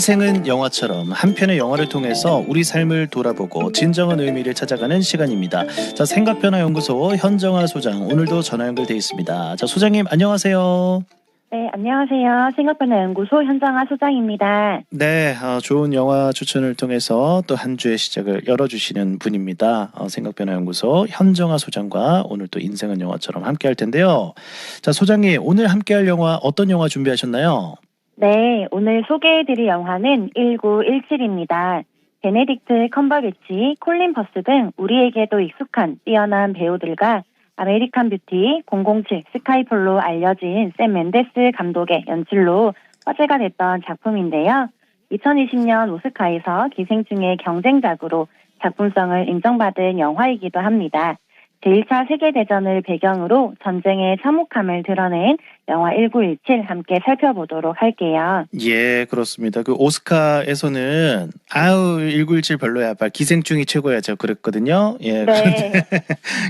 인생은 영화처럼 한 편의 영화를 통해서 우리 삶을 돌아보고 진정한 의미를 찾아가는 시간입니다. 자, 생각변화연구소 현정아 소장, 오늘도 전화 연결돼 있습니다. 자, 소장님 안녕하세요. 네, 안녕하세요. 생각변화연구소 현정아 소장입니다. 네, 좋은 영화 추천을 통해서 또 한 주의 시작을 열어주시는 분입니다. 생각변화연구소 현정아 소장과 오늘 또 인생은 영화처럼 함께 할 텐데요. 자, 소장님 오늘 함께 할 영화 어떤 영화 준비하셨나요? 네, 오늘 소개해드릴 영화는 1917입니다. 베네딕트 컴버배치, 콜린 퍼스 등 우리에게도 익숙한 뛰어난 배우들과 아메리칸 뷰티, 007, 스카이폴로 알려진 샘 맨데스 감독의 연출로 화제가 됐던 작품인데요. 2020년 오스카에서 기생충의 경쟁작으로 작품성을 인정받은 영화이기도 합니다. 제1차 세계대전을 배경으로 전쟁의 참혹함을 드러낸 영화 1917 함께 살펴보도록 할게요. 예, 그렇습니다. 그 오스카에서는 1917 별로야, 기생충이 최고야, 제가 그랬거든요. 예, 네.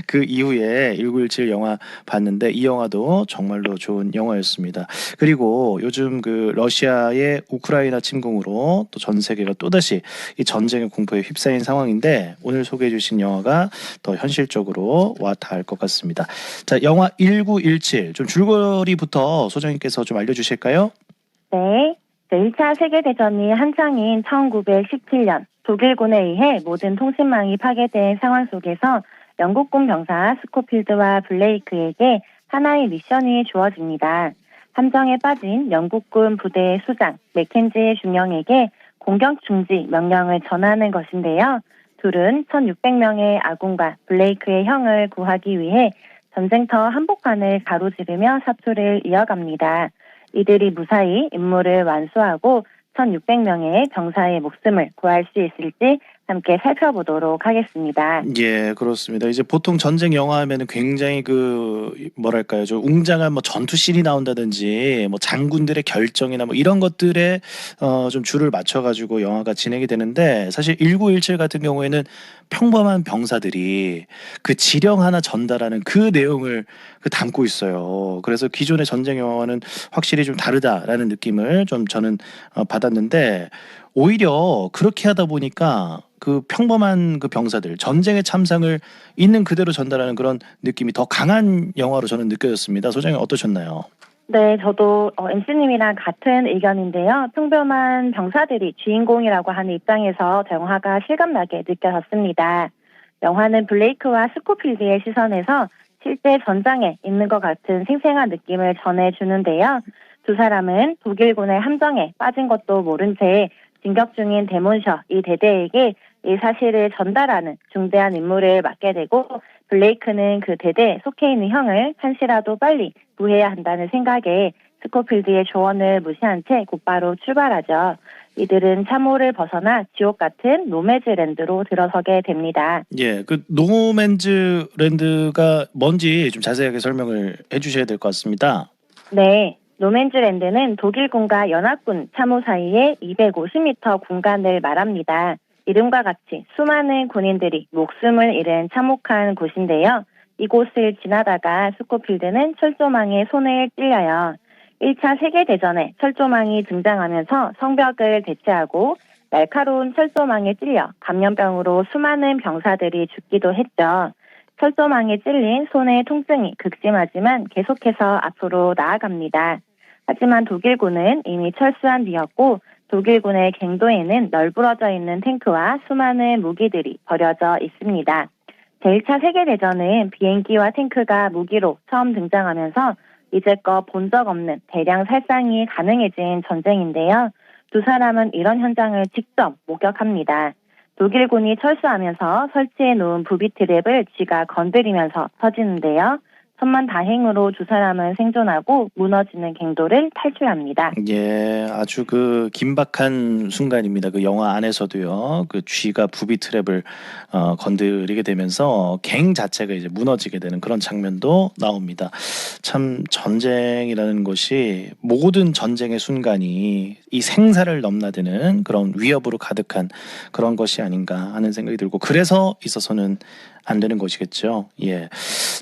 그 이후에 1917 영화 봤는데 이 영화도 정말로 좋은 영화였습니다. 그리고 요즘 그 러시아의 우크라이나 침공으로 또 전 세계가 또다시 이 전쟁의 공포에 휩싸인 상황인데 오늘 소개해 주신 영화가 더 현실적으로 와 닿을 것 같습니다. 자, 영화 1917 좀 줄거리부터 소장님께서 좀 알려주실까요? 네. 제1차 세계대전이 한창인 1917년 독일군에 의해 모든 통신망이 파괴된 상황 속에서 영국군 병사 스코필드와 블레이크에게 하나의 미션이 주어집니다. 함정에 빠진 영국군 부대의 수장 맥켄지의 중령에게 공격 중지 명령을 전하는 것인데요. 둘은 1600명의 아군과 블레이크의 형을 구하기 위해 전쟁터 한복판을 가로지르며 사투를 이어갑니다. 이들이 무사히 임무를 완수하고 1600명의 병사의 목숨을 구할 수 있을지 함께 살펴보도록 하겠습니다. 예, 그렇습니다. 이제 보통 전쟁 영화 하면은 굉장히 그 뭐랄까요, 좀 웅장한 뭐 전투 씬이 나온다든지 뭐 장군들의 결정이나 뭐 이런 것들에 좀 줄을 맞춰가지고 영화가 진행이 되는데 사실 1917 같은 경우에는 평범한 병사들이 그 지령 하나 전달하는 그 내용을 담고 있어요. 그래서 기존의 전쟁 영화와는 확실히 좀 다르다라는 느낌을 좀 저는 받았는데 오히려 그렇게 하다 보니까 그 평범한 그 병사들 전쟁의 참상을 있는 그대로 전달하는 그런 느낌이 더 강한 영화로 저는 느껴졌습니다. 소장님 어떠셨나요? 네, 저도 MC님이랑 같은 의견인데요. 평범한 병사들이 주인공이라고 하는 입장에서 영화가 실감나게 느껴졌습니다. 영화는 블레이크와 스코필드의 시선에서 실제 전장에 있는 것 같은 생생한 느낌을 전해주는데요. 두 사람은 독일군의 함정에 빠진 것도 모른 채 진격 중인 데몬셔 이 대대에게 이 사실을 전달하는 중대한 임무를 맡게 되고 블레이크는 그 대대에 속해 있는 형을 한시라도 빨리 구해야 한다는 생각에 스코필드의 조언을 무시한 채 곧바로 출발하죠. 이들은 참호를 벗어나 지옥 같은 노매즈랜드로 들어서게 됩니다. 예, 그 노맨즈 랜드가 뭔지 좀 자세하게 설명을 해주셔야 될 것 같습니다. 네. 노맨즈랜드는 독일군과 연합군 참호 사이의 250m 공간을 말합니다. 이름과 같이 수많은 군인들이 목숨을 잃은 참혹한 곳인데요. 이곳을 지나다가 스코필드는 철조망에 손을 찔려요. 1차 세계대전에 철조망이 등장하면서 성벽을 대체하고 날카로운 철조망에 찔려 감염병으로 수많은 병사들이 죽기도 했죠. 철조망에 찔린 손의 통증이 극심하지만 계속해서 앞으로 나아갑니다. 하지만 독일군은 이미 철수한 뒤였고 독일군의 갱도에는 널브러져 있는 탱크와 수많은 무기들이 버려져 있습니다. 제1차 세계대전은 비행기와 탱크가 무기로 처음 등장하면서 이제껏 본 적 없는 대량 살상이 가능해진 전쟁인데요. 두 사람은 이런 현장을 직접 목격합니다. 독일군이 철수하면서 설치해 놓은 부비 트랩을 쥐가 건드리면서 터지는데요. 천만다행으로 두 사람은 생존하고 무너지는 갱도를 탈출합니다. 예, 아주 그 긴박한 순간입니다. 그 영화 안에서도요. 그 쥐가 부비 트랩을 건드리게 되면서 갱 자체가 이제 무너지게 되는 그런 장면도 나옵니다. 참 전쟁이라는 것이 모든 전쟁의 순간이 이 생사를 넘나드는 그런 위협으로 가득한 그런 것이 아닌가 하는 생각이 들고 그래서 있어서는 안 되는 것이겠죠. 예.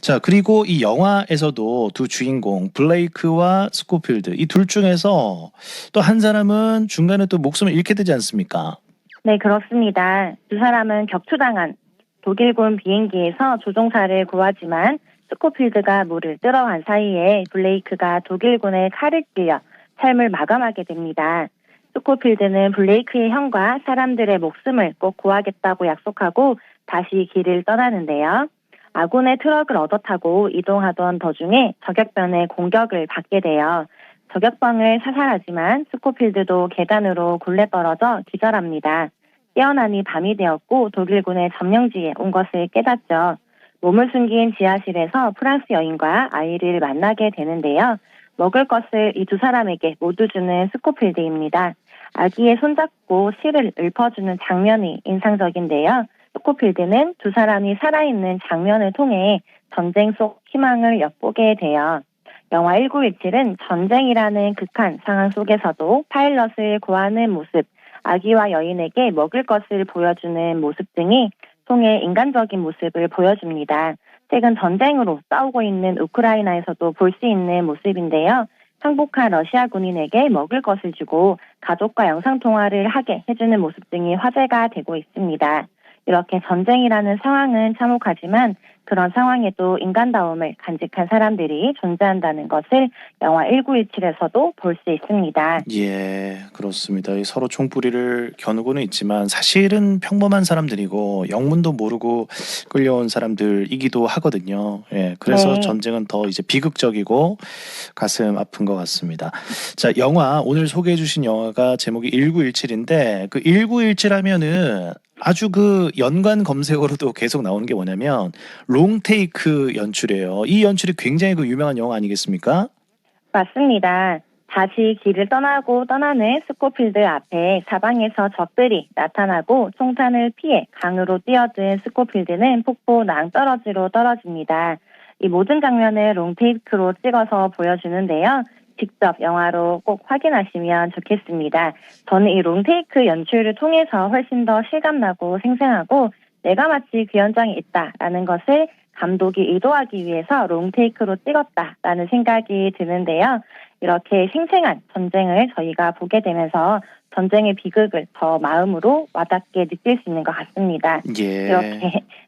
자, 그리고 이 영화에서도 두 주인공 블레이크와 스코필드 이 둘 중에서 또 한 사람은 중간에 또 목숨을 잃게 되지 않습니까? 네, 그렇습니다. 두 사람은 격추당한 독일군 비행기에서 조종사를 구하지만 스코필드가 물을 들어간 사이에 블레이크가 독일군의 칼을 찔려 삶을 마감하게 됩니다. 스코필드는 블레이크의 형과 사람들의 목숨을 꼭 구하겠다고 약속하고 다시 길을 떠나는데요. 아군의 트럭을 얻어 타고 이동하던 도중에 저격병의 공격을 받게 돼요. 저격병을 사살하지만 스코필드도 계단으로 굴러 떨어져 기절합니다. 깨어나니 밤이 되었고 독일군의 점령지에 온 것을 깨닫죠. 몸을 숨긴 지하실에서 프랑스 여인과 아이를 만나게 되는데요. 먹을 것을 이 두 사람에게 모두 주는 스코필드입니다. 아기의 손잡고 실을 읊어주는 장면이 인상적인데요. 스코필드는 두 사람이 살아있는 장면을 통해 전쟁 속 희망을 엿보게 돼요. 영화 1917은 전쟁이라는 극한 상황 속에서도 파일럿을 구하는 모습, 아기와 여인에게 먹을 것을 보여주는 모습 등이 통해 인간적인 모습을 보여줍니다. 최근 전쟁으로 싸우고 있는 우크라이나에서도 볼 수 있는 모습인데요. 항복한 러시아 군인에게 먹을 것을 주고 가족과 영상통화를 하게 해주는 모습 등이 화제가 되고 있습니다. 이렇게 전쟁이라는 상황은 참혹하지만 그런 상황에도 인간다움을 간직한 사람들이 존재한다는 것을 영화 1917에서도 볼 수 있습니다. 예, 그렇습니다. 이 서로 총뿌리를 겨누고는 있지만 사실은 평범한 사람들이고 영문도 모르고 끌려온 사람들이기도 하거든요. 예, 그래서 네. 전쟁은 더 이제 비극적이고 가슴 아픈 것 같습니다. 자, 영화 오늘 소개해 주신 영화가 제목이 1917인데 그 1917 하면은 아주 그 연관 검색어로도 계속 나오는 게 뭐냐면 롱테이크 연출이에요. 이 연출이 굉장히 그 유명한 영화 아니겠습니까? 맞습니다. 다시 길을 떠나는 스코필드 앞에 사방에서 적들이 나타나고 총탄을 피해 강으로 뛰어든 스코필드는 폭포 낭떠러지로 떨어집니다. 이 모든 장면을 롱테이크로 찍어서 보여주는데요. 직접 영화로 꼭 확인하시면 좋겠습니다. 저는 이 롱테이크 연출을 통해서 훨씬 더 실감나고 생생하고 내가 마치 그 현장에 있다라는 것을 감독이 의도하기 위해서 롱테이크로 찍었다라는 생각이 드는데요. 이렇게 생생한 전쟁을 저희가 보게 되면서 전쟁의 비극을 더 마음으로 와닿게 느낄 수 있는 것 같습니다. 예.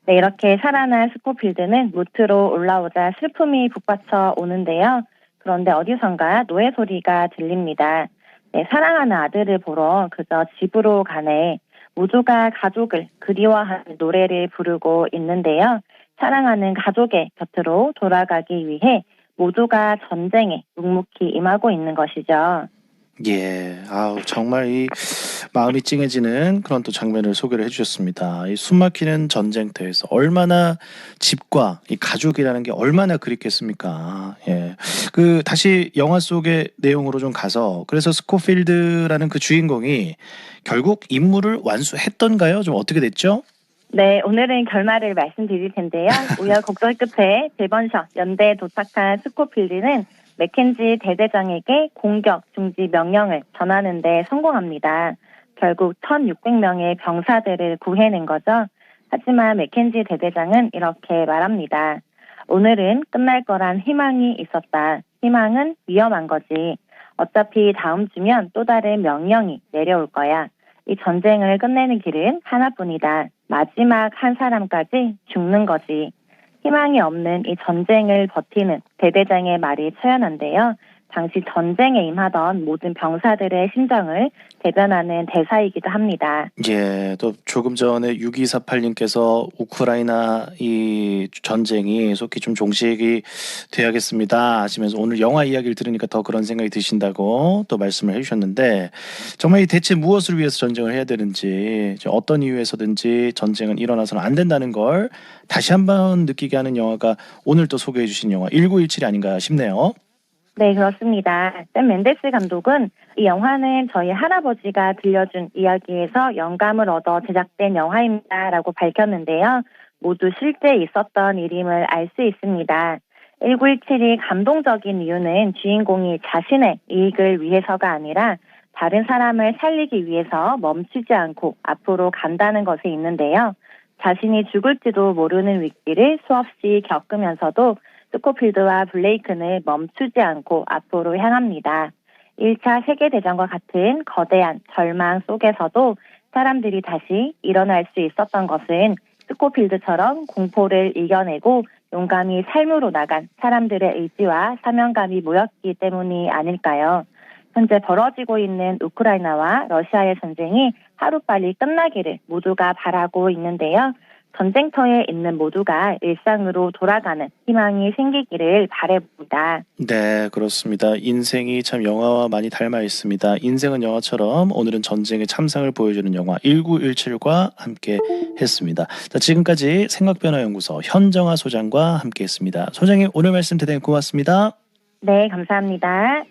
이렇게 살아난 스코필드는 무트로 올라오자 슬픔이 북받쳐 오는데요. 그런데 어디선가 노래 소리가 들립니다. 네, 사랑하는 아들을 보러 그저 집으로 가네. 모두가 가족을 그리워하는 노래를 부르고 있는데요. 사랑하는 가족의 곁으로 돌아가기 위해 모두가 전쟁에 묵묵히 임하고 있는 것이죠. 예. 아우, 정말 이 마음이 찡해지는 그런 또 장면을 소개를 해 주셨습니다. 이 숨막히는 전쟁터에서 얼마나 집과 이 가족이라는 게 얼마나 그립겠습니까. 예. 그 다시 영화 속의 내용으로 좀 가서 그래서 스코필드라는 그 주인공이 결국 임무를 완수했던가요? 좀 어떻게 됐죠? 네, 오늘은 결말을 말씀드릴 텐데요. 우여곡절 끝에 제번셔 연대에 도착한 스코필드는 맥켄지 대대장에게 공격 중지 명령을 전하는 데 성공합니다. 결국 1,600명의 병사들을 구해낸 거죠. 하지만 맥켄지 대대장은 이렇게 말합니다. 오늘은 끝날 거란 희망이 있었다. 희망은 위험한 거지. 어차피 다음 주면 또 다른 명령이 내려올 거야. 이 전쟁을 끝내는 길은 하나뿐이다. 마지막 한 사람까지 죽는 거지. 희망이 없는 이 전쟁을 버티는 대대장의 말이 처연한데요. 당시 전쟁에 임하던 모든 병사들의 심정을 대변하는 대사이기도 합니다. 예, 또 조금 전에 6248님께서 우크라이나 이 전쟁이 속히 좀 종식이 돼야겠습니다 하시면서 오늘 영화 이야기를 들으니까 더 그런 생각이 드신다고 또 말씀을 해주셨는데 정말 이 대체 무엇을 위해서 전쟁을 해야 되는지 어떤 이유에서든지 전쟁은 일어나서는 안 된다는 걸 다시 한번 느끼게 하는 영화가 오늘 또 소개해 주신 영화 1917이 아닌가 싶네요. 네, 그렇습니다. 샘 멘데스 감독은 이 영화는 저희 할아버지가 들려준 이야기에서 영감을 얻어 제작된 영화입니다라고 밝혔는데요. 모두 실제 있었던 일임을 알 수 있습니다. 1917이 감동적인 이유는 주인공이 자신의 이익을 위해서가 아니라 다른 사람을 살리기 위해서 멈추지 않고 앞으로 간다는 것에 있는데요. 자신이 죽을지도 모르는 위기를 수없이 겪으면서도 스코필드와 블레이크는 멈추지 않고 앞으로 향합니다. 1차 세계대전과 같은 거대한 절망 속에서도 사람들이 다시 일어날 수 있었던 것은 스코필드처럼 공포를 이겨내고 용감히 삶으로 나간 사람들의 의지와 사명감이 모였기 때문이 아닐까요? 현재 벌어지고 있는 우크라이나와 러시아의 전쟁이 하루빨리 끝나기를 모두가 바라고 있는데요. 전쟁터에 있는 모두가 일상으로 돌아가는 희망이 생기기를 바라봅니다. 네, 그렇습니다. 인생이 참 영화와 많이 닮아 있습니다. 인생은 영화처럼 오늘은 전쟁의 참상을 보여주는 영화 1917과 함께 했습니다. 자, 지금까지 생각변화연구소 현정아 소장과 함께 했습니다. 소장님, 오늘 말씀 대단히 고맙습니다. 네, 감사합니다.